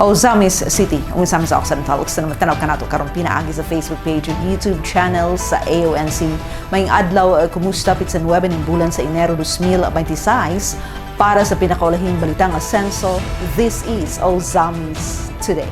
Ozamis City, Misamis Occidental, sa tanaw ka nato karon pinaagi sa Facebook page ug YouTube channel sa AONC. Maying adlaw, kumusta pitsan 9 ng bulan sa Enero 2026 para sa pinakaulahing balitang asenso. This is Ozamis Today.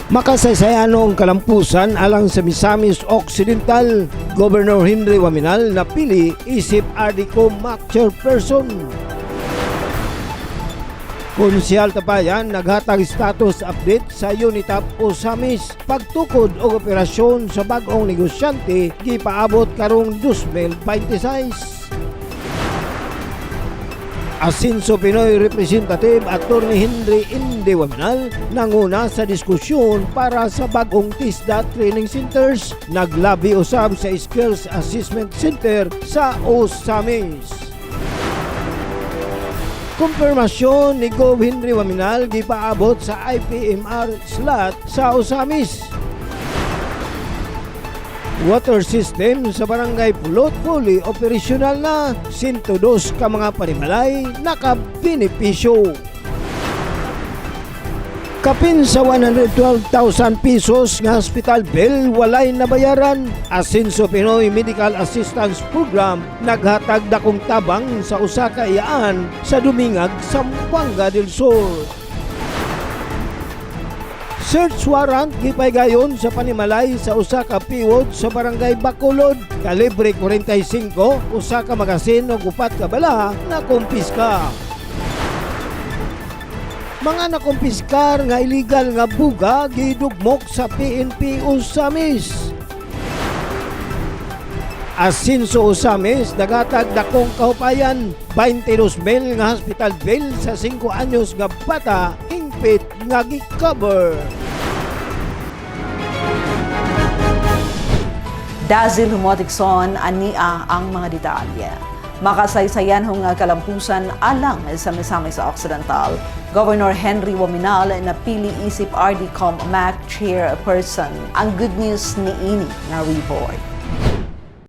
Makasaysayanong kalampusan alang sa Misamis Occidental, Governor Henry Waminal napili isip Ardicom MAC Chairperson. Konsyal Tapayan naghatag status update sa Unitap Ozamis pagtukod og operasyon sa bag-ong negosyante gipaabot karong 2026. Asenso Pinoy Representative Attorney Henry Inde Waminal nanguna sa diskusyon para sa bagong TISDA Training Centers. Naglabi usab sa Skills Assessment Center sa Ozamis. Kumpirmasyon ni Gov. Henry Waminal gipaabot sa IPMR slot sa Ozamis. Water system sa Barangay Pulot fully operational na. 102 ka mga panimalay nakabenepisyo. Kapin sa 112,000 pesos nga hospital bill walay nabayaran. Asenso Pinoy Medical Assistance Program naghatag dakong tabang sa usa ka iyaan sa Dumingag, Zamboanga del Sur. Search warrant gipaygayon sa panimalay sa usa ka piwod sa Barangay Bacolod. Kalibre 45, usa ka magasin ug 4 ka bala na kumpiska. Mga nakumpiskar nga illegal nga buga gidugmok sa PNP Ozamis. Asenso Ozamis nagatag dakong kahupayan 22,000 nga hospital bill sa 5 anyos nga bata hingpit nga gi-cover. Dazil Humotikson ania ang mga detalye. Makasaysayan hong kalampusan alang sa Misamis Occidental. Governor Henry Waminal napili isip Ardicom MAC Chairperson. Ang good news ni ini na report.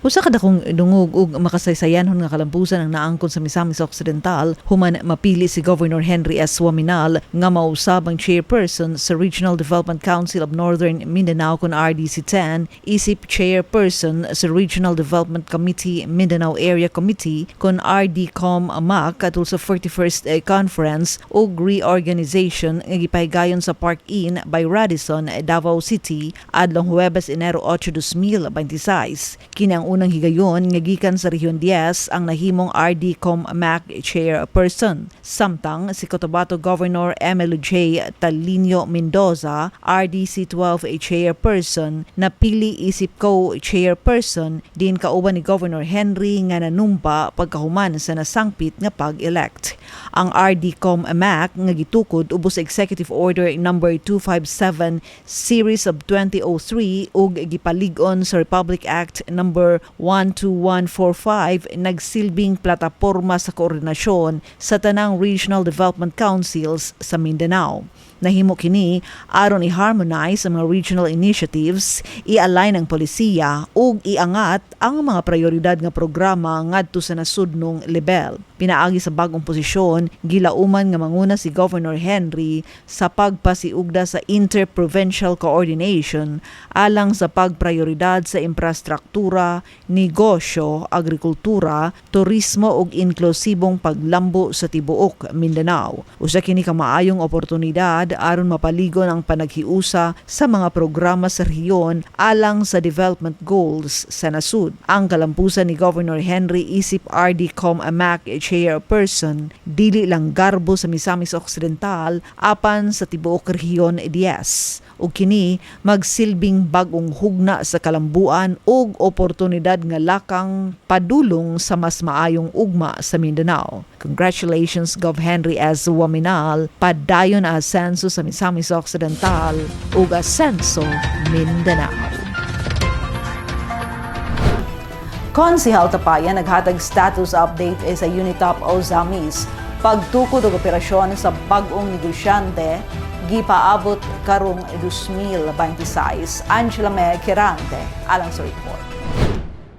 Usa kada kong dungog ug makasaysayanhon nga kalampusan ang naangkon sa Misamis Occidental human mapili si Governor Henry S. Waminal nga mausab ang chairperson sa Regional Development Council of Northern Mindanao kon RDC-10, isip chairperson sa Regional Development Committee Mindanao Area Committee kon RDCOM MAC atul sa 41st Conference ug Reorganization nga gipaygayon sa Park Inn by Radisson, Davao City adlong Huwebes, Enero 8, 2026. Kini ang unang higayon nga gikan sa Rehiyon 10 ang nahimong RDCOM MAC Chairperson. Samtang si Cotabato Governor Emilio J. Talinio Mendoza, RDC-12 Chairperson, napili isip co-chairperson din kauban ni Governor Henry nga nanumpa pagkahuman sa nasangpit nga pag-elect. Ang RDCOM MAC nga gitukod ubos Executive Order number 257 Series of 2003 ug gipalig-on sa Republic Act number 12145 nagsilbing plataporma sa koordinasyon sa tanang Regional Development Councils sa Mindanao. Nahimo kini aron i-harmonize ang mga regional initiatives, i-align ang polisiya ug iangat ang mga prioridad nga programa ngadto sa nasudnong level. Pinaagi sa bagong posisyon, gilauman nga manguna si Governor Henry sa pagpasiugda sa interprovincial coordination alang sa pagprioridad sa infrastruktura, negosyo, agrikultura, turismo ug inklusibong paglambo sa tibuok Mindanao. Usa kini ka maayong oportunidad aron mapaligon ang panaghiusa sa mga programa sa rehiyon alang sa development goals sa nasud. Ang kalampusan ni Governor Henry isip RDCOM MAC Chairperson dili lang garbo sa Misamis Occidental apan sa tibuok rehiyon 10. Ug kini magsilbing bagong hugna sa kalambuan ug oportunidad nga lakang padulong sa mas maayong ugma sa Mindanao. Congratulations Gov. Henry S. Waminal, padayon asenso sa Misamis Occidental ug asenso Mindanao. Konsehal Tapayan naghatag status update sa Unitop Ozamis. Pagtukod og operasyon sa bag-ong negosyante gipaabot karong 2026. Angela Kirante alang sa report.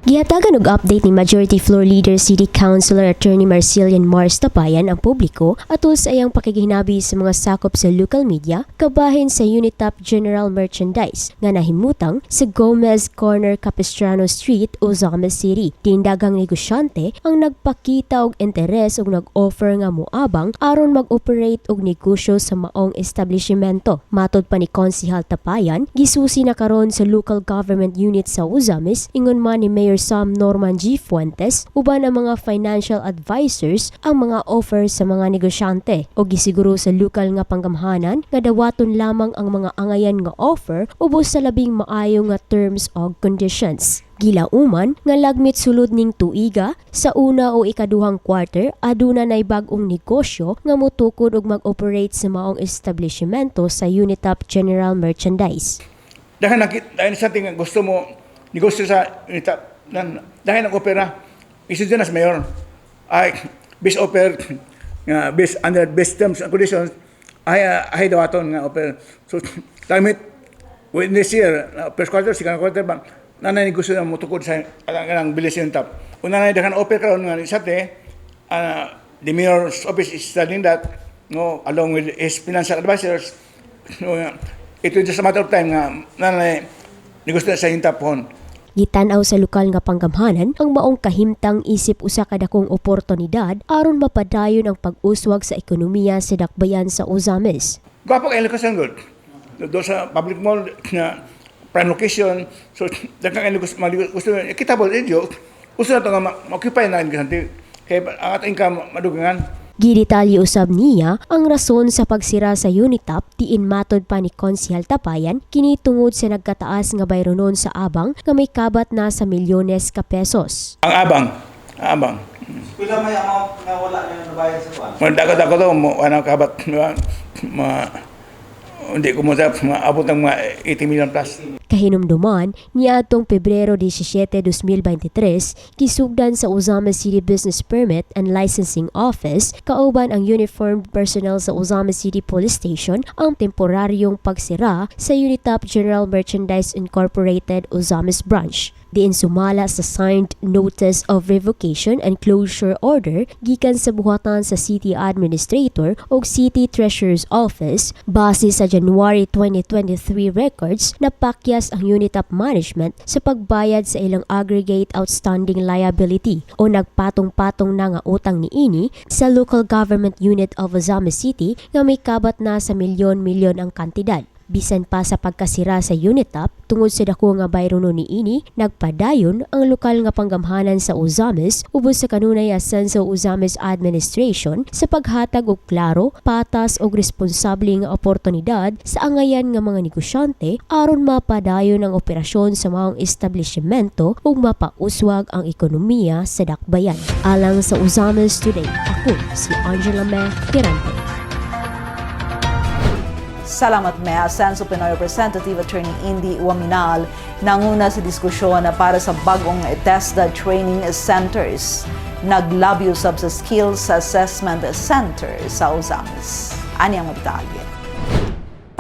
Gihatagan og update ni Majority Floor Leader City Councilor Attorney Marcelian Mars Tapayan ang publiko atul sa iyang pakigihinabi sa mga sakop sa local media kabahin sa Unitop General Merchandise nga nahimutang sa Gomez Corner Capistrano Street, Ozamis City. Tindagang negosyante ang nagpakita og interes ug nag-offer nga moabang aron mag-operate og negosyo sa maong establishmento. Matod pa ni Konsehal Tapayan, gisusi na karon sa local government unit sa Ozamis ingon man ni Mayor Sam Norman G. Fuentes uban ang mga financial advisors ang mga offer sa mga negosyante o gisiguro sa lokal nga panggamhanan nga dawaton lamang ang mga angayan nga offer ubos sa labing maayo nga terms o conditions. Gilauman nga lagmit sulod ning tuiga sa una o ikaduhang quarter aduna nay bag-ong negosyo nga motukod og mag-operate sa maong establishmento sa Unitop General Merchandise. Dahil sa ating gusto mo negosyo sa Unitop dahil nag-opera, isin dyan as mayor, ay best offer, best under best terms and conditions, ay dawaton nga offer. So, damit, in this year, first quarter, second quarter, nanay gusto na mutukod sa ang bilis yung top. Kung nanay dakan offer karon nga sa te, the mayor's office is studying that, no, along with his financial advisors, no, it will just a matter of time nga nanay gusto na sa yung top hon. Gitanaw sa lokal nga panggamhanan ang maong kahimtang isip usa ka dakong oportunidad aron mapadayon ang pag-uswag sa ekonomiya sa dakbayan sa Ozamis. Gwapo kayo location good. Do sa public mall na prime location, so daghang kayo gusto kitable edyo. Gusto na to nga ma-occupy na ganti kay ang ating income madugangan. Gidetalye usab niya ang rason sa pagsira sa Unitop diin matod pa ni Konsehal Tapayan kini tungod sa nagkataas nga bayronon sa abang nga may kabat na sa milyones ka pesos. Ang abang. Pila may amount nga wala niyo nabayad sa kuan? Dako to mo ana kabat hindi ko mo sa abot ng mga 80 million plus. Kahinumduman, niadtong Pebrero 17, 2023, kisugdan sa Ozamis City Business Permit and Licensing Office kauban ang uniformed personnel sa Ozamis City Police Station ang temporaryong pagsira sa Unitop General Merchandise Incorporated Ozamis Branch. Diin sumala sa signed Notice of Revocation and Closure Order gikan sa buhatan sa City Administrator o City Treasurer's Office base sa January 2023 records na pakyas ang Unitop Management sa pagbayad sa ilang aggregate outstanding liability o nagpatong-patong na nga utang niini sa Local Government Unit of Ozamis City nga may kabat na sa milyon-milyon ang kantidad. Bisan pa sa pagkasira sa Unitop, tungod sa dako nga bayrono niini, nagpadayon ang lokal nga panggamhanan sa Ozamis ubos sa kanunay asenso Ozamis Administration sa paghatag og klaro, patas og responsable nga oportunidad sa angayan nga mga negosyante aron mapadayon ang operasyon sa maong establishmento ug mapauswag ang ekonomiya sa dakbayan. Alang sa Ozamis Today, ako si Angela Kirante. Salamat me, Asenso Pinoy Representative Attorney Indy Waminal nanguna sa diskusyon para sa bagong TESDA Training Centers. Naglabyo sab sa Skills Assessment Center sa Ozamis. Ani ang detalye.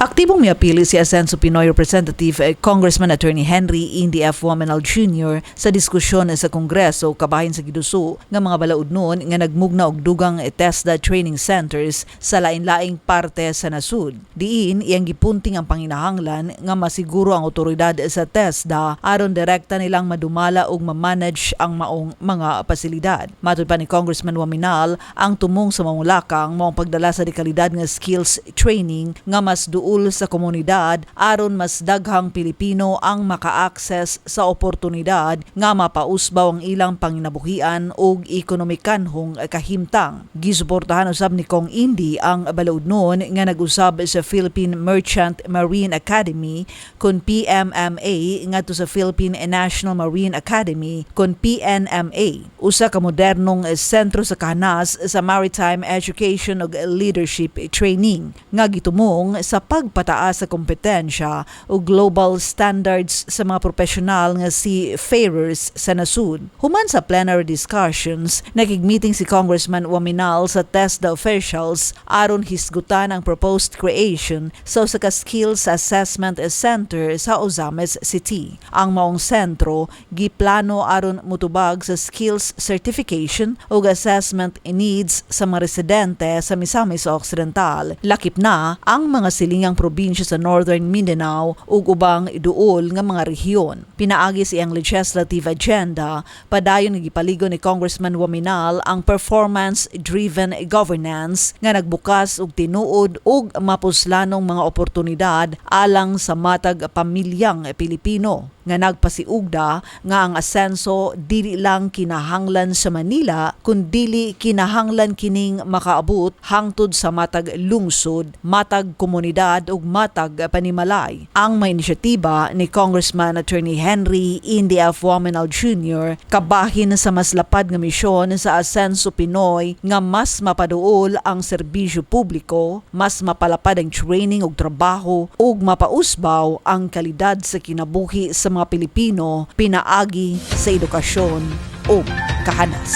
Aktibong miapili si Asenso Pinoy Representative Congressman Attorney Henry Indy F. Waminal Jr. sa diskusyon sa Kongreso kabahin sa giduso nga mga balaod noon nga nagmugna og dugang TESDA training centers sa lain-laing parte sa nasud. Diin iyang gipunting ang panginahanglan nga masiguro ang otoridad sa TESDA aron direkta nilang madumala og ma-manage ang maong mga pasilidad. Matud pa ni Congressman Waminal, ang tumong sa maong lakang maong pagdala sa dekalidad nga skills training nga mas duol sa komunidad aron mas daghang Pilipino ang maka-access sa oportunidad nga mapausbaw ang ilang panginabuhian ug ekonomikanhong kahimtang. Gisuportahan usab ni Kong Indy ang balaod noon nga nag-usab sa Philippine Merchant Marine Academy kun PMMA ngadto sa Philippine National Marine Academy kun PNMA, usa ka modernong sentro sa kahanas sa maritime education ug leadership training nga gitumong sa pagpataas sa kompetensya o global standards sa mga profesional nga seafarers sa nasud. Human sa plenary discussions, nakigmeeting si Congressman Waminal sa TESDA officials aron hisgutan ang proposed creation sa usa ka skills assessment center sa Ozames City. Ang maong sentro giplano aron mutubag sa skills certification ug assessment needs sa mga residente sa Misamis Occidental. Lakip na ang mga silingang probinsya sa Northern Mindanao ug ubang duol nga mga rehiyon. Pinaagi sa iyang legislative agenda, padayon gipaligo ni Congressman Waminal ang performance-driven governance nga nagbukas og tinuod ug mapuslanong mga oportunidad alang sa matag pamilyang Pilipino. Nga nagpasiugda nga ang asenso dili lang kinahanglan sa Manila kundi kinahanglan kining makaabot hangtod sa matag lungsod, matag komunidad ug matag panimalay. Ang may inisyatiba ni Congressman Attorney Henry Indy F. Waminal Jr. kabahin sa mas lapad nga misyon sa Asenso Pinoy nga mas mapaduol ang serbisyo publiko, mas mapalapad ang training ug trabaho ug mapausbaw ang kalidad sa kinabuhi sa mga Pilipino pinaagi sa edukasyon o kahanas.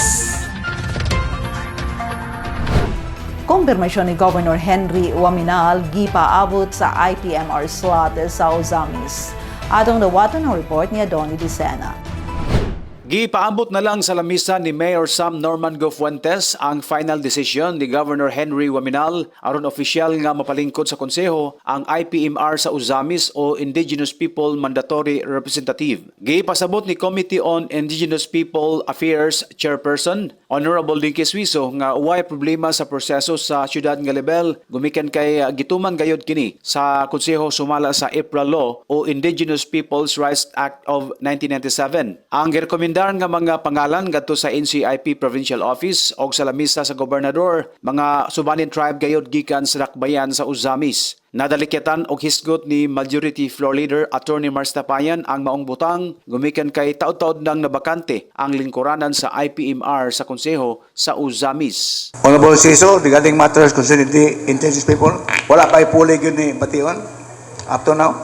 Kumpirmasyon ni Governor Henry Waminal gipaabot sa IPMR slot sa Ozamis. Atong dawaton ang report ni Donnie Dicena. Gipaabot na lang sa lamisa ni Mayor Sam Norman Go Fuentes ang final decision ni Governor Henry Waminal aron opisyal nga mapalingkod sa konseho ang IPMR sa Ozamis o Indigenous People Mandatory Representative. Gipasabot ni Committee on Indigenous People Affairs Chairperson Honorable Dinky Suizo nga way problema sa proseso sa siyudad nga level gumikan kay gituman gayod kini sa konseho sumala sa April Law o Indigenous Peoples Rights Act of 1997. Ang girekomendar nga mga pangalan ngadto sa NCIP Provincial Office o sa lamisa sa gobernador, mga Subanin tribe gayod gikan sa Dakbayan sa Ozamis. Nadalikyatan og hisgot ni Majority Floor Leader Attorney Mars Tapayan ang maong butang gumikan kay taud-taud nang nabakante ang lingkuranan sa IPMR sa konseho sa Ozamis. Honorable Siso, regarding matters concerning the indigenous people, wala pa ipulig yun ni Bation up to now?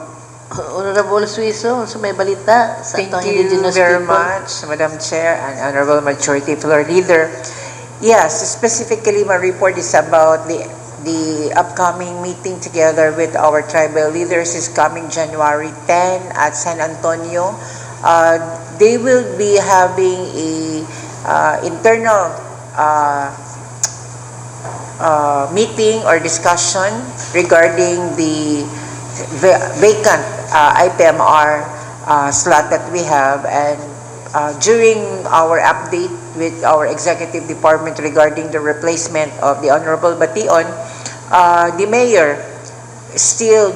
Honorable Suizo, so may balita sa Thank itong you indigenous very people. much, Madam Chair and Honorable Majority Floor Leader. Yes, specifically my report is about the upcoming meeting together with our tribal leaders is coming January 10 at San Antonio. They will be having a internal meeting or discussion regarding the vacant IPMR slot that we have, and during our update with our executive department regarding the replacement of the Honorable Bation, the mayor still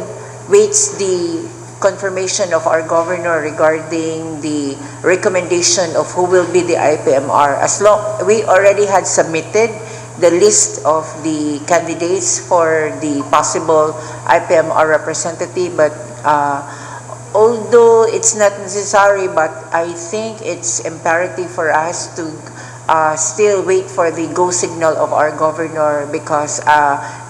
waits the confirmation of our governor regarding the recommendation of who will be the IPMR. As long we already had submitted the list of the candidates for the possible IPMR representative, but although it's not necessary, but I think it's imperative for us to still wait for the go signal of our governor, because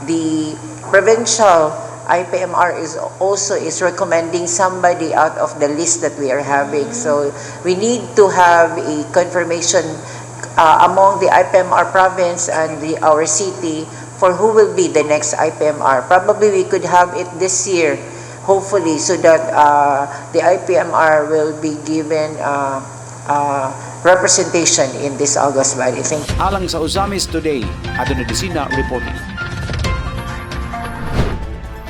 the provincial IPMR is recommending somebody out of the list that we are having. So we need to have a confirmation among the IPMR province and our city for who will be the next IPMR. Probably we could have it this year, hopefully, so that the IPMR will be given representation in this August Valley. Thank you. Alang sa Ozamis Today, Adonai Dicena reporting.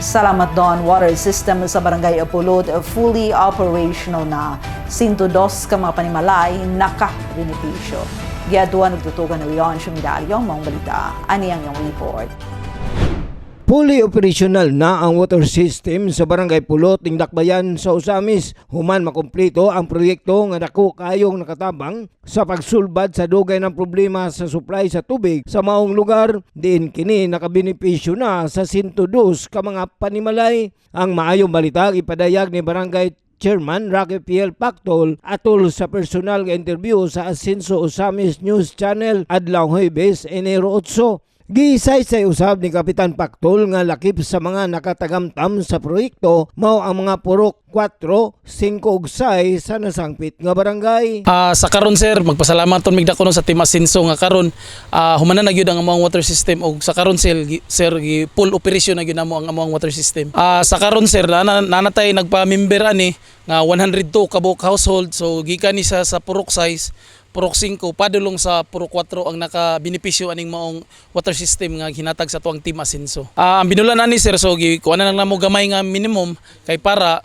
Salamat Don. Water system sa Barangay Apulod fully operational na. 102 ka mga panimalay naka-benepisyo. Giaduan nagtutugan ng Leon Shumidalyo ang mga balita. Ani ang iyong report. Fully operational na ang water system sa Barangay Pulot ning Dakbayan sa Ozamis human makumpleto ang proyekto nga dako kayong nakatabang sa pagsulbad sa dugay ng problema sa supply sa tubig sa maong lugar. Diin kini nakabenepisyo na sa 102 ka mga panimalay. Ang maayong balita ipadayag ni Barangay Chairman Rocky P.L. Pactol atol sa personal nga interview sa Asenso Ozamis News Channel adlaw Huwebes, Enero 8. Giisay sa usab ni Kapitan Pactol nga lakip sa mga nakatagamtam sa proyekto mao ang mga purok 4, 5 ug 6 sa nasangpit nga barangay. Sa karon sir, magpasalamat ton migdako no sa Team Asenso nga karon humanan na gyud ang among water system og sa karon sir full operation na gyud namo ang among water system. Sa karon sir nanatay nagpa-member ani nga 102 kabuk household, so gikan ni sa purok 6, purok 5 padulong sa purok 4 ang nakabenepisyo aning maong water system nga hinatag sa tuang Team Asenso. Ang binulan ani sir, so kuha na lang namo gamay nga minimum kay para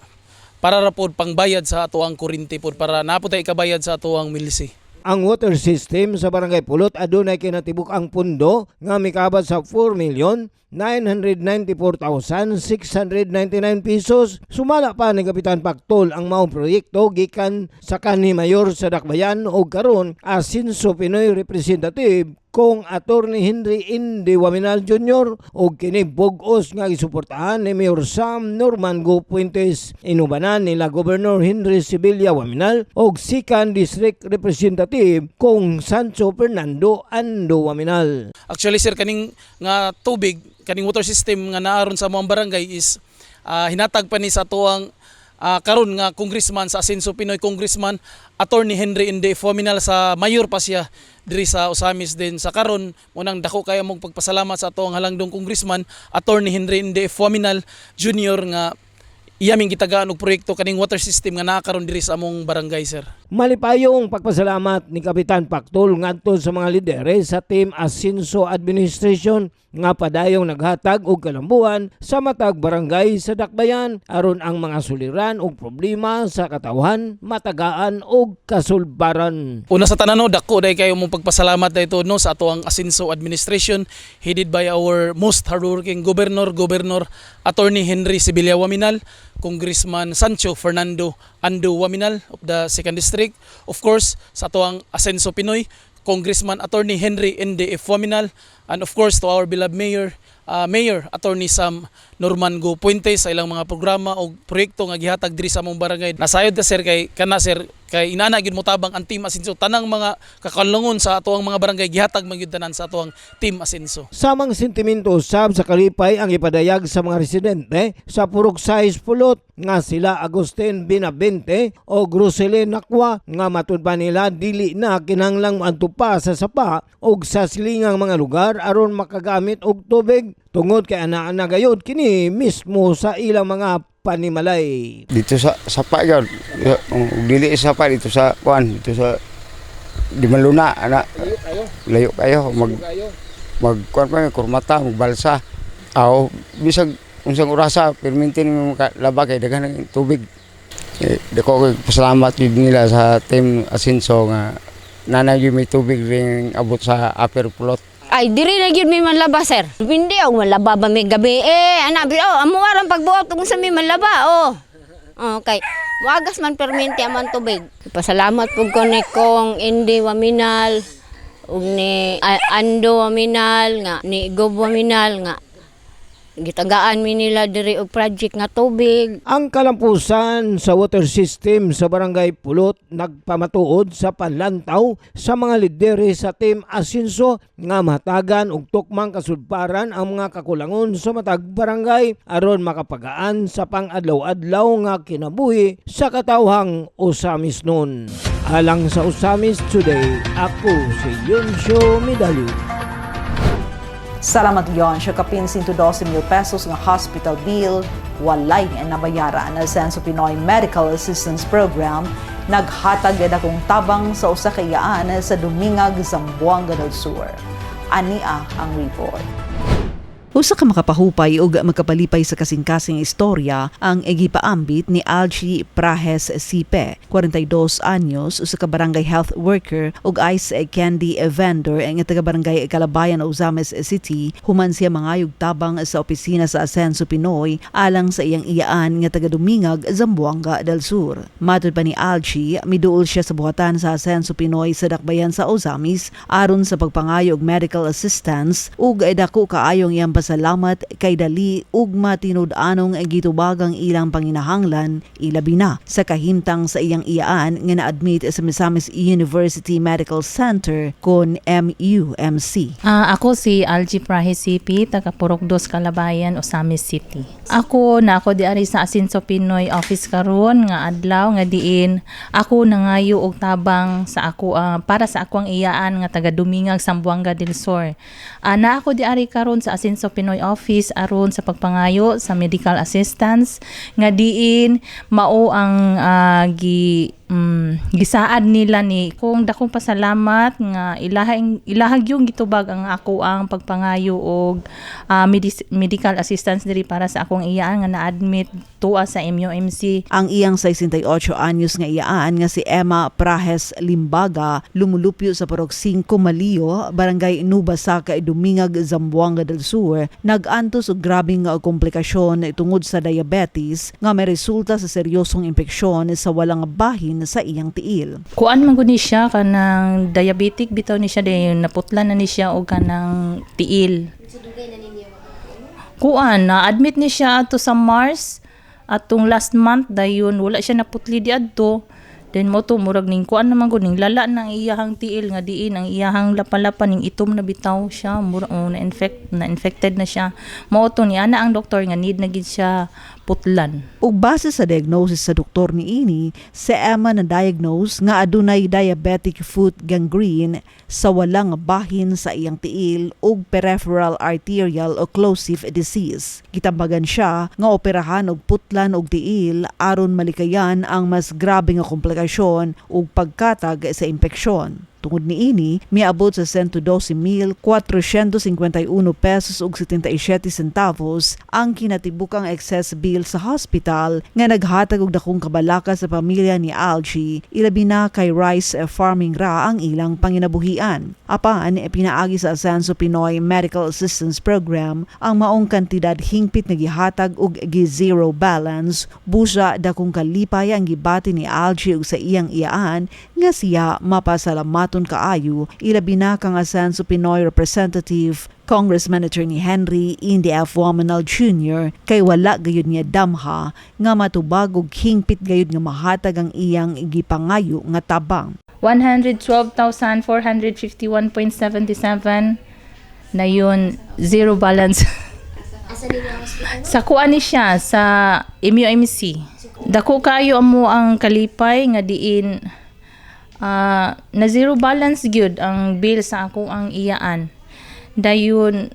ra pod pangbayad sa atuang kuryente pod para naputay kabayad sa atuang milsi. Ang water system sa Barangay Pulot adunay kinatibuk ang pundo nga mikabot sa 4,994,699 pesos. Sumala pa ni Kapitan Pactol ang maong proyekto gikan sa kanhi mayor sa Dakbayan o karon Asenso Pinoy Representative kung Attorney Henry Indy Waminal Jr. o kini bug-os nga gisuportahan ni Mayor Sam Norman Go Puentes. Inubanan nila Governor Henry Sibilia Waminal o Sikan District Representative kung Sancho Fernando Ando Waminal. Actually sir, kaning nga tubig, kaning water system nga naaron sa among barangay is hinatag pa ni sa tuang karon nga congressman sa Asenso Pinoy Congressman Attorney Henry Indy Waminal sa mayor pa siya diri sa Osamis din. Sa karon unang dako kay among pagpasalamat sa atong halangdong congressman Attorney Henry Indy Waminal Jr. nga iyaming gitagaan og proyekto kaning water system nga nakakaron diri sa among barangay sir. Malipayong pagpasalamat ni Kapitan Pactol ngadto sa mga lideres sa Team Asenso Administration nga padayong naghatag og kalambuan sa matag barangay sa Dakbayan aron ang mga suliran og problema sa katawhan matagaan og kasulbaran. Una sa tanan no, dako day kayo mong pagpasalamat dayto no sa ato ang Asenso Administration headed by our most hardworking Governor Attorney Henry Sibilia Waminal, Congressman Sancho Fernando Ando Waminal of the 2nd District, of course sa ato ang Asenso Pinoy Congressman Attorney Henry Indy Waminal, and of course to our beloved Mayor Attorney Sam Norman Go Puentes sa ilang mga programa o proyekto nga gihatag diri sa among barangay. Nasayod ka sir kay kay inana gyud mo tabang ang Team Asenso tanang mga kakalungon sa atuang mga barangay gihatag man gyud tanan sa atuang Team Asenso. Samang sentimento usab sa kalipay ang ipadayag sa mga residente sa purok 6 Pulot nga sila Agustin Binabente o Roselyn Nakwa nga matud pa nila dili na kinahanglang moadto sa sapa og sa silingang mga lugar aron makagamit og tubig tungod kay ana gayud kini mismo sa ilang mga panimalay. Dito sa sapa yun, dili sa sapa dito sa kuan, dito sa di Maluna ana. Layo kayo mag kuan pa kurmata magbalsa. Aw bisag unsang orasa perminti nimo laba kay daghan ng tubig. Dako pasalamat jud nila sa Team Asenso nga nanay may tubig ring abot sa Upper Pulot. Ay, diri na gyud mi manlaba, sir. Hindi ako manlaba ba may gabi. Anak, amo walang pagbuhat kung sa mi manlaba, Okay. Wagas man perminti aman tubig. Pasalamat pug ko ni kong Indy Waminal, ug ni Ando Waminal, nga ni Gob Waminal, nga gitagaan mi nila diri og project nga tubig. Ang kalampusan sa water system sa Barangay Pulot nagpamatuod sa panlantaw sa mga lideres sa Team Asenso nga matagan og tukmang kasudparan ang mga kakulangon sa matag barangay aron makapagaan sa pang-adlaw-adlaw nga kinabuhi sa katawhang Osamis nun. Alang sa Osamis Today, ako si Yonsho Medalyo. Salamat yon siya kapin 112,000 pesos ng hospital bill walay nabayaran na Asenso Pinoy Medical Assistance Program naghatag akong tabang sa usa ka iyaan sa Dumingag, Zamboanga del Sur. Ania ang report. Usa ka makapahupay ug makapalipay sa kasing-kasing istorya ang gipaambit ni Algie Prahes Sipe, 42 anyos, usa ka barangay health worker ug ice candy vendor ang taga barangay Calabayan, Ozames City. Human siya mangayog tabang sa opisina sa Asenso Pinoy alang sa iyang iyaan nga taga Dumingag, Zamboanga del Sur. Matud pa ni Algie, miduol siya sa buhatan sa Asenso Pinoy sa Dakbayan sa Ozamis aron sa pagpangayo og medical assistance ug dako kaayong iyang nagpasalamat kay dali ug matinud-anong gitubagang ilang panginahanglan ilabi na sa kahimtang sa iyang iyaan nga na-admit sa Misamis University Medical Center kon MUMC. Ako si Algie Prahisipi, taga Purok 2, Calabayan, Osamis City. Ako di ari sa Asinso Pinoy office karon nga adlaw nga diin ako nangayo og tabang sa ako para sa ako ang iyaan nga taga Dumingag, Zamboanga del Sur. Na ako di ari karon sa Asinso Pinoy office aron sa pagpangayo sa medical assistance nga diin mao ang gisaad nila ni kung dakong pasalamat nga ilahag yung gitubag ang ako ang pagpangayo og medical assistance diri para sa akong iyaan nga na-admit tuwa sa MUMC. Ang iyang 68 anyos nga iyaan nga si Emma Prahes Limbaga lumulupyo sa Purok 5 Malio, Barangay Nubasaka, Dumingag, Zamboanga del Sur, nag-antos og grabing komplikasyon tungod sa diabetes nga may resulta sa seryosong impeksyon sa walang bahin sa iyang tiil. Kuan man gud ni siya kanang diabetic bitaw ni siya dayon naputlan na ni siya og kanang tiil. Kuan na admit ni siya ato sa Mars atong last month dayon wala siya naputli di adto. Then mo to murag ning kuan naman gud ning lala nang iyahang tiil nga diin ang iyahang lapalapan ning itom na bitaw siya murag na-infected na siya. Mao to ni ana ang doktor nga need na gid siya putlan. Ug base sa diagnosis sa doktor niini, si Emma na diagnose nga adunay diabetic foot gangrene sa walang bahin sa iyang tiil ug peripheral arterial occlusive disease. Gitambagan siya nga operahan og putlan og tiil aron malikayan ang mas grabe nga komplikasyon ug pagkatag sa impeksyon. Tungod niini, miabot sa 112,451 pesos ug 77 centavos ang kinatibukang excess bill sa hospital nga naghatag og dakong kabalaka sa pamilya ni Algie, ilabi na kay rice farming ra ang ilang panginabuhian. Apan pinaagi sa Asenso Pinoy Medical Assistance Program ang maong kantidad hingpit nga gihatag og gi-zero balance busa dakong kalipay ang gibati ni Algie ug sa iyang iyaan nga siya mapasalamat kaayo, ilabi na kang Asenso Pinoy Representative Congressman Attorney Henry Indy F. Waminal Jr. kay wala gayud niya damha nga matubag og hingpit gayud nga mahatag ang iyang gipangayo nga tabang. 112,451.77 na yun zero balance. Sa kuan ni siya sa MUMC. Dako kayo amo ang kalipay nga diin na zero balance gyud ang bill sa ako ang iyaan. Dayon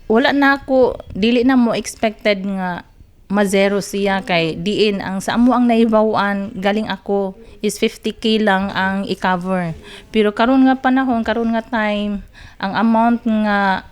wala na ako dili na mo expected nga ma-zero siya kay diin ang sa amo ang naibawan galing ako is 50k lang ang i-cover. Pero karon nga panahon, karon nga time, ang amount nga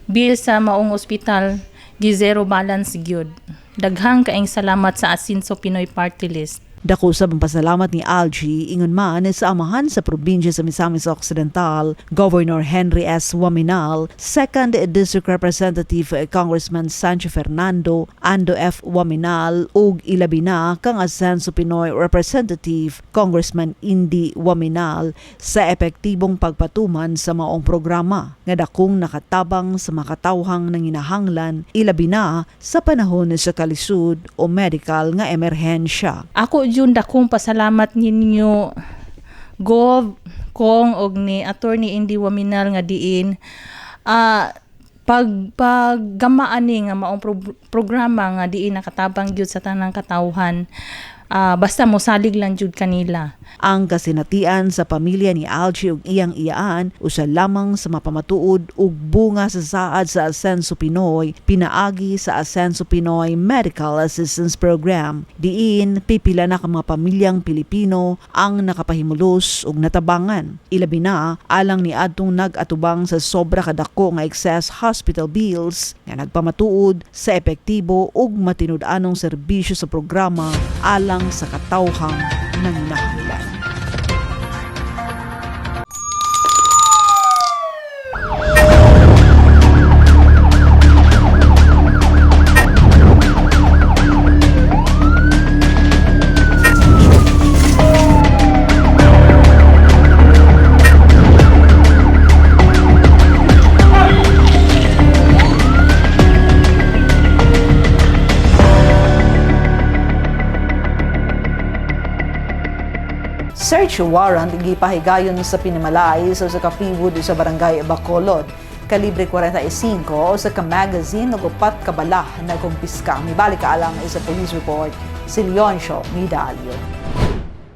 bill sa maong ospital gi zero balance gyud. Daghang kaayong salamat sa Asinso Pinoy Party List. Dako sa pasalamat ni Algie ingon man sa amahan sa probinsya sa Misamis Occidental, Governor Henry S. Waminal, 2nd District Representative Congressman Sancho Fernando, Ando F. Waminal ug ilabi na kang Asenso Pinoy Representative Congressman Indy Waminal sa epektibong pagpatuman sa maong programa nga dakong nakatabang sa makatawhang nanginahanglan ilabi na sa panahon sa kalisud o medical nga emerhensya. Ako jud dakong pasalamat ninyo Gov, Kong og ni Attorney Indy Waminal nga diin paggamaan ni nga maong programa nga diin nakatabang jud sa tanang katawhan. Basta mosalig lang jud kanila. Ang kasinatian sa pamilya ni Algie ug iyang iyaan usa lamang sa mapamatuod ug bunga sa saad sa Asenso Pinoy pinaagi sa Asenso Pinoy Medical Assistance Program. Diin pipila na ka mga pamilyang Pilipino ang nakapahimulos ug natabangan. Ilabi na alang ni adtong nag-atubang sa sobra kadako nga excess hospital bills nga nagpamatuod sa epektibo ug matinud-anong serbisyo sa programa alang sa katawhang nanginahanglan. Search warrant gipahigayon sa pinimalay sa kapiwod sa barangay Bacolod. Kalibre 45 o sa ka-magazine ug 4 ka bala na kumpiska. Mibalik ka alang sa police report si Leoncio Midalio.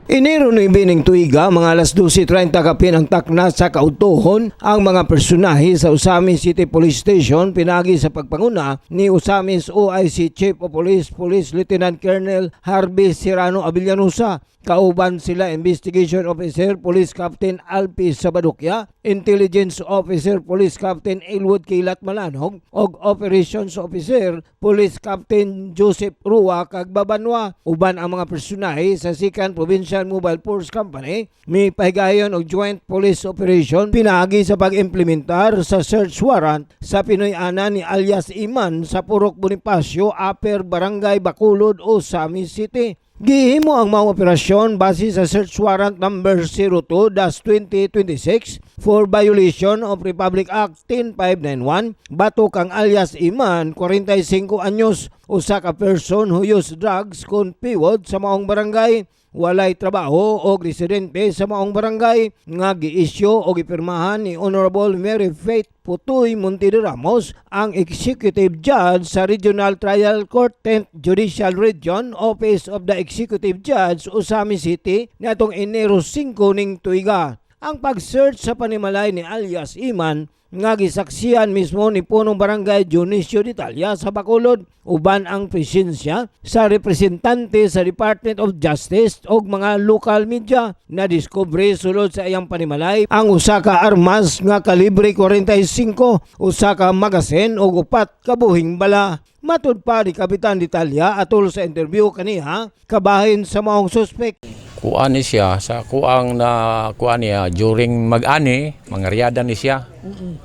Enero ni bining tuiga, mga alas 12:30 kapin ang takna sa kautuhon ang mga personahe sa Usamis City Police Station pinagi sa pagpanguna ni Usamis OIC Chief of Police Police Lieutenant Colonel Harvey Serrano Avillanusa. Kauban sila Investigation Officer Police Captain Alpi Sabadukya, Intelligence Officer Police Captain Elwood Kilat Malanog ug Operations Officer Police Captain Joseph Rua Kagbabanwa. Uban ang mga personahe sa 2nd Provincial Mobile Force Company may pahigayon og joint police operation pinagi sa pag-implementar sa search warrant sa Pinoy-ana ni alias Iman sa Purok Bonifacio, Upper Barangay Bacolod, Osamis City. Gihimo ang mga operasyon base sa search warrant number 02-2026 for violation of Republic Act 10591. Batok ang alias Iman, 45 anyos, usa ka person who use drugs kon piwod sa maong barangay, walay trabaho o residente sa maong barangay nga gi-issue o gipirmahan ni Honorable Mary Faith Putoy Montide Ramos, ang Executive Judge sa Regional Trial Court 10th Judicial Region, Office of the Executive Judge, Osamis City, natong Enero 5 ning tuiga. Ang pag-search sa panimalay ni alias Iman nga gisaksihan mismo ni punong barangay Dionisio D'Italia sa Bacolod, uban ang presensya sa representante sa Department of Justice o mga local media na diskubre sulod sa iyang panimalay ang usa ka armas nga kalibre 45, usa ka magasin o 4 ka buhing bala. Matud pa ni Kapitan D'Italia atol sa interview kaniya kabahin sa maong suspect. Kuan ni siya sa kuang na kuan niya during mag-ani, mangaryada ni siya.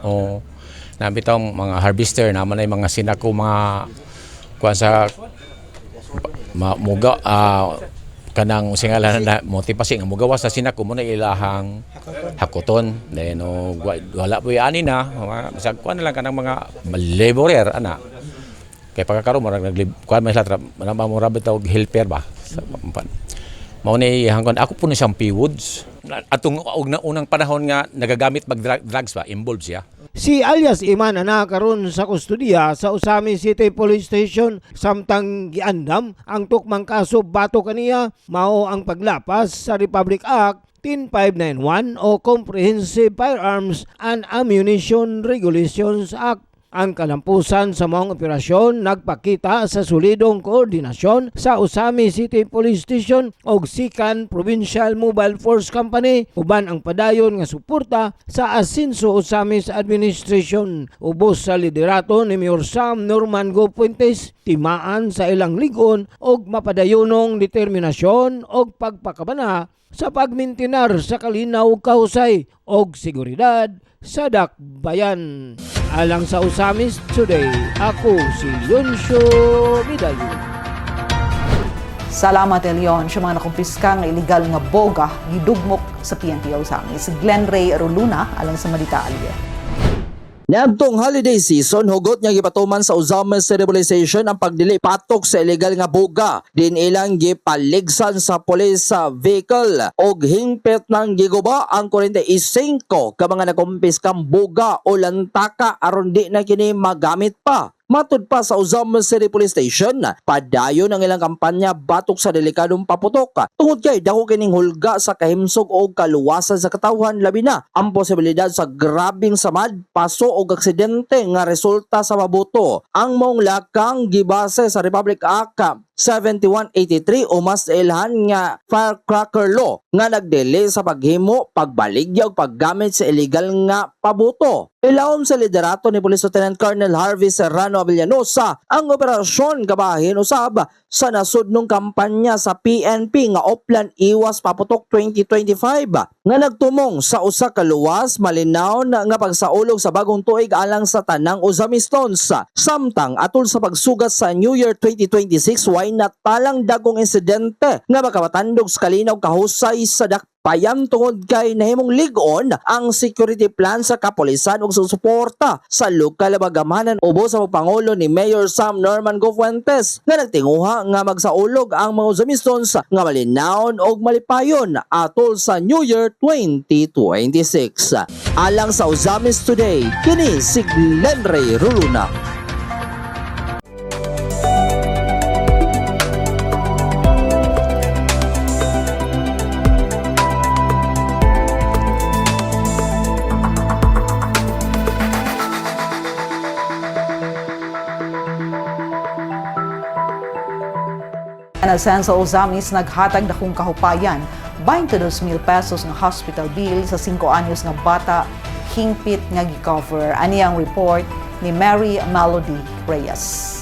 O nabitaw mga harvester naman ay mga sinako mga kuan sa muga kanang singalan na motivasi nga mugawas sa sinako mo na ilahang hakuton. Then wala po ani na bisag kuan lang kanang mga laborer ana. Kay pagkakaroon mo kuan may satra mo rabit og helper ba sa mao ni hanggon ako po na siyang P-Woods. Atong unang panahon nga nagagamit mag-drugs ba, involved siya. Si alias Iman na karon sa kustudiya sa Osamis City Police Station samtang giandam ang tukmang kaso bato kaniya mao ang paglapas sa Republic Act 10591 o Comprehensive Firearms and Ammunition Regulations Act. Ang kalampusan sa mga operasyon nagpakita sa solidong koordinasyon sa Osamis City Police Station o 2nd Provincial Mobile Force Company uban ang padayon nga suporta sa Asinso Osamis Administration ubos sa liderato ni Mayor Sam Norman Go Fuentes, timaan sa ilang ligon og mapadayonong determinasyon og pagpakabana sa pagmintinar sa kalinaw kahusay og seguridad sa dakbayan. Alang sa Usamis Today, ako si Leoncio Midalio. Salamat Leon sa mga nakumpiska ng illegal nga boga gidugmok sa PNP Usamis. Glenn Ray Roluna alang sa Maditalye. Niadtong holiday season, hugot nga gipatuman sa Usamis City Police Station ang pagdili patok sa illegal nga boga. Din ilang gipaligsan sa police vehicle og hingpit ng giguba ang 45 ka mga nakumpiskang boga o lantaka aron di na kini magamit pa. Matud pa sa Usamis City Police Station, padayon ang ilang kampanya batok sa delikadong paputok. Tungod kay dako kining hulga sa kahimsog o kaluwasan sa katawhan, labi na ang posibilidad sa grabing samad, paso o aksidente nga resulta sa mabuto. Ang mong lakang gibase sa Republic Act 7183 o mas ilhan nga firecracker law nga nagdili sa paghimo, pagbaligya o paggamit sa illegal nga pabuto. Ilawom sa liderato ni Police Lieutenant Colonel Harvey Serrano Avillanusa ang operasyon gabahin usab sa nasudnong kampanya sa PNP nga Oplan Iwas Paputok 2025 nga nagtumong sa usa ka luwas malinaw na nga pagsaulog sa bagong tuig alang sa tanang Usamisons. Samtang atol sa pagsugat sa New Year 2026 way natalang dagong insidente nga makamatandog sa kalinaw kahusay sa Payang tungod kay nahimong ligon ang security plan sa kapulisan ug susuporta sa lokal na bagamanan ubos sa Pangulo ni Mayor Sam Norman Gofuentes nga nagtinguha nga magsaulog ang mga Uzamisons nga malinawon og malipayon atol sa New Year 2026. Alang sa Uzamis Today, kini si Glenn Ray Ruluna. Anasenso Ozamis naghatag dakong kahupayan 22,000 pesos nga hospital bill sa 5 anyos nga bata hingpit nga gi-cover. Ani ang report ni Mary Melody Reyes.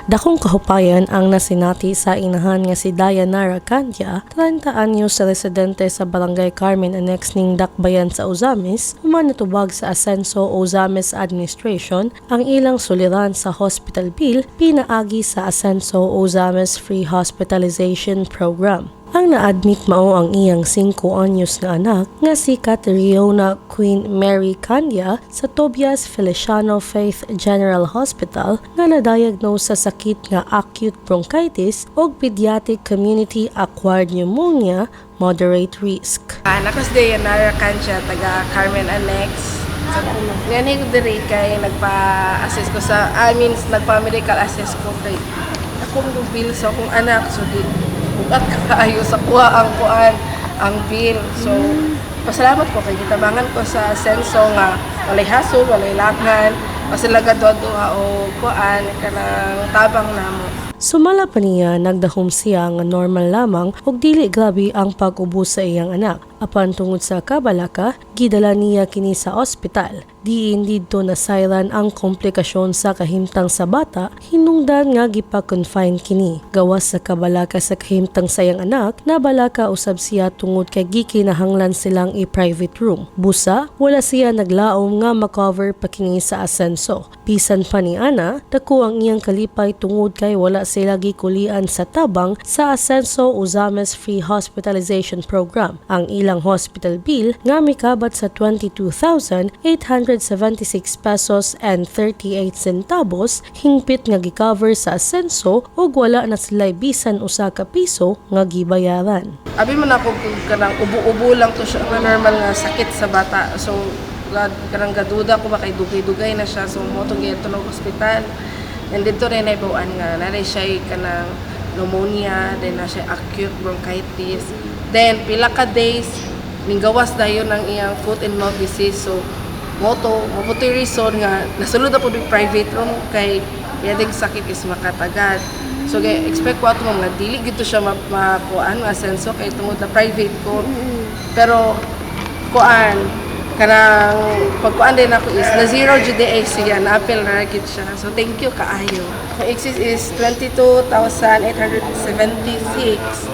Dakong kahupayan ang nasinati sa inahan nga si Dayanara Candia, 30 anyos sa residente sa Barangay Carmen Annex ning Dakbayan sa Ozamis, humanatubag sa Asenso Ozamis Administration ang ilang suliran sa hospital bill pinaagi sa Asenso Ozamis Free Hospitalization Program. Ang na-admit mao ang iyang 5 anyos nga anak nga si Catriona Queen Mary Candia sa Tobias Feliciano Faith General Hospital nga na-diagnose sa sakit nga acute bronchitis o pediatric community acquired pneumonia moderate risk. Anak ko si Dayanara Candia, taga Carmen Annex. Ngayon ko diri kay nagpa-assess ko sa, nagpa-medical assess ko kay akong bill sa akong anak. So bukat kaayo sa kuha ang bill. So pasalamat ko kay gitabangan ko sa senso nga walay hasol, walay lakhan, kasi lagadwa-dwa o kuan kanang tabang namo. Sumala pa niya, nagdahom siya nga normal lamang ug dili grabe ang pag-ubos sa iyang anak. Apan tungod sa kabalaka, gidala niya kini sa ospital. Diin didto nasayran ang komplikasyon sa kahimtang sa bata, hinungdan nga gipa-confine kini. Gawas sa kabalaka sa kahimtang sa iyang anak, nabalaka usab siya tungod kay gikinahanglan silang i-private room. Busa, wala siya naglaom nga makover pa kini sa Asenso. Bisan pa ni Ana, dako ang iyang kalipay tungod kay wala sila gikulian sa tabang sa Asenso Ozamis Free Hospitalization Program. Ang ilang hospital bill nga mikabat sa 22,876 pesos and 38 centavos hingpit nga gi-cover sa Asenso ug wala na sila bisan usa ka piso nga gibayaran. Abi man ako kanang ubo-ubo lang to siya nga normal nga sakit sa bata. So kanang gaduda ko ba kay dugay-dugay na siya, so mo tong gito ng ospital. And dito rin naibawan nga na siya kanang pneumonia, then na siya acute bronchitis. Then pila ka days ninggawas dayon ang iyang foot and mouth disease. So moto reason nga nasulod na po ng private room kay pwedeng sakit is makatagal. So expect ko ato nga dili gito siya makuan nga senso kay tungod na private ko. Pero kuan kanang pagkuan din ako is na zero GDA siya, na-appeal na rakit siya. So thank you kaayo. Ang excess is 22,876.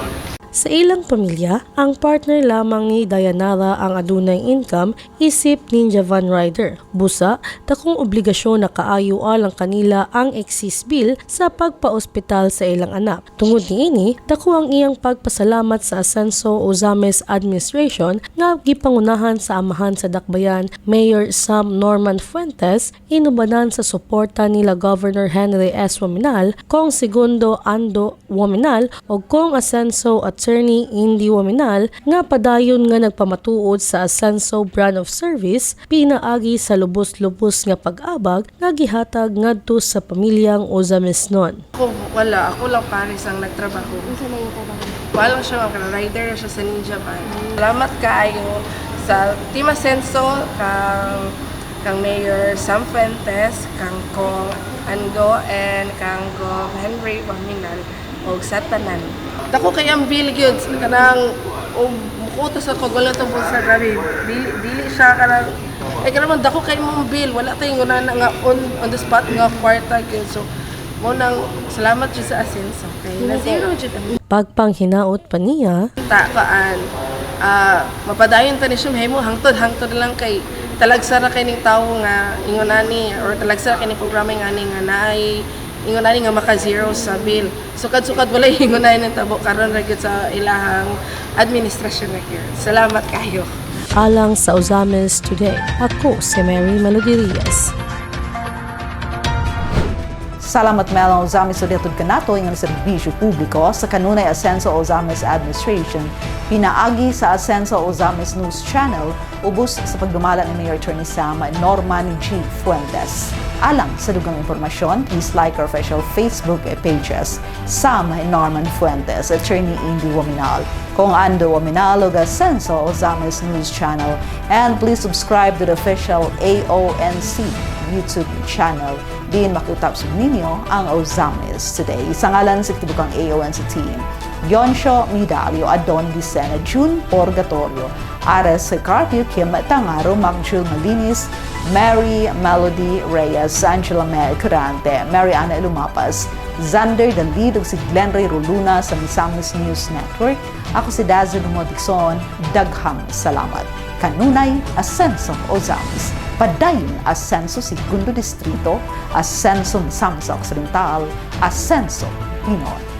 Sa ilang pamilya, ang partner lamang ni Dayanara ang adunay income isip Ninja Van Rider. Busa, dakong obligasyon na kaayo alang kanila ang excess bill sa pagpa-ospital sa ilang anak. Tungod niini, dako ang iyang pagpasalamat sa Asenso Ozamis Administration nga gipangunahan sa amahan sa Dakbayan Mayor Sam Norman Fuentes, inubanan sa suporta nila Governor Henry S. Waminal, Kong Segundo Ando Waminal o Kong Asenso Attorney Indy Waminal nga padayon nga nagpamatuod sa Asenso Brand of Service pinaagi sa lubos-lubos nga pag-abag nga gihatag ngadto sa pamilyang Ozamisnon. Ako lang pares ang nagtrabaho. Wala siya mga rider siya sa Ninja Van. Salamat kaayo sa Team Asenso, kang Mayor Sam Fuentes, kang Kong Ando, and kang Gov Henry Waminal o sa tanan. Dako kay ang bill gyud kanang mukuta sa kagwala to sa grabe. Dili siya kanang kanang dako kay mong bill, wala tayong nga on the spot nga kwarta gyud. So mo nang salamat jud sa Asenso kay na zero jud. Pagpanghinaot pa niya, mapadayon ta ni siya mahimo hangtod lang kay talagsara kay ning tawo nga ingon ani or talagsara kay ning programa nga ni nga naay ingon na nga maka-zero sa bill. Sukad-sukad wala ingon na ng tabo karon ra gyud sa ilahang administrasyon na gyud. Salamat kayo. Alang sa Ozames Today, ako si Mary Melody Reyes. Salamat Mel Ozames sa diatud kanato ng serbisyo publiko sa kanunay Asenso Ozames Administration, pinaagi sa Asenso Ozames News Channel, ubos sa pagdumala ni Mayor Attorney Sam Norman G. Fuentes. Alang sa dugang impormasyon, please like our official Facebook pages, Sam Norman Fuentes, Attorney Indy Waminal, Kung Ando Waminal ug Asenso Ozames News Channel, and please subscribe to the official AONC YouTube channel. Din makutap sa ninyo ang Ozames Today. Sa ngalan sa kitibukang AONC team, Yonsho Midalio, Adon Dicena, June Porgatorio, Ares Carpio, Kim Tangaro, Magjul Malinis, Mary Melody Reyes, Angela Mel Curante, Mary Ana Lumapas, Zander Dalid ug si Glenn Ray Roluna sa Misamis News Network. Ako si Dazzle Modixon, daghang salamat. Kanunay, Asenso Ozames. Padayon, Asenso Segundo Distrito, Asenso Misamis Occidental, Asenso Pinoy.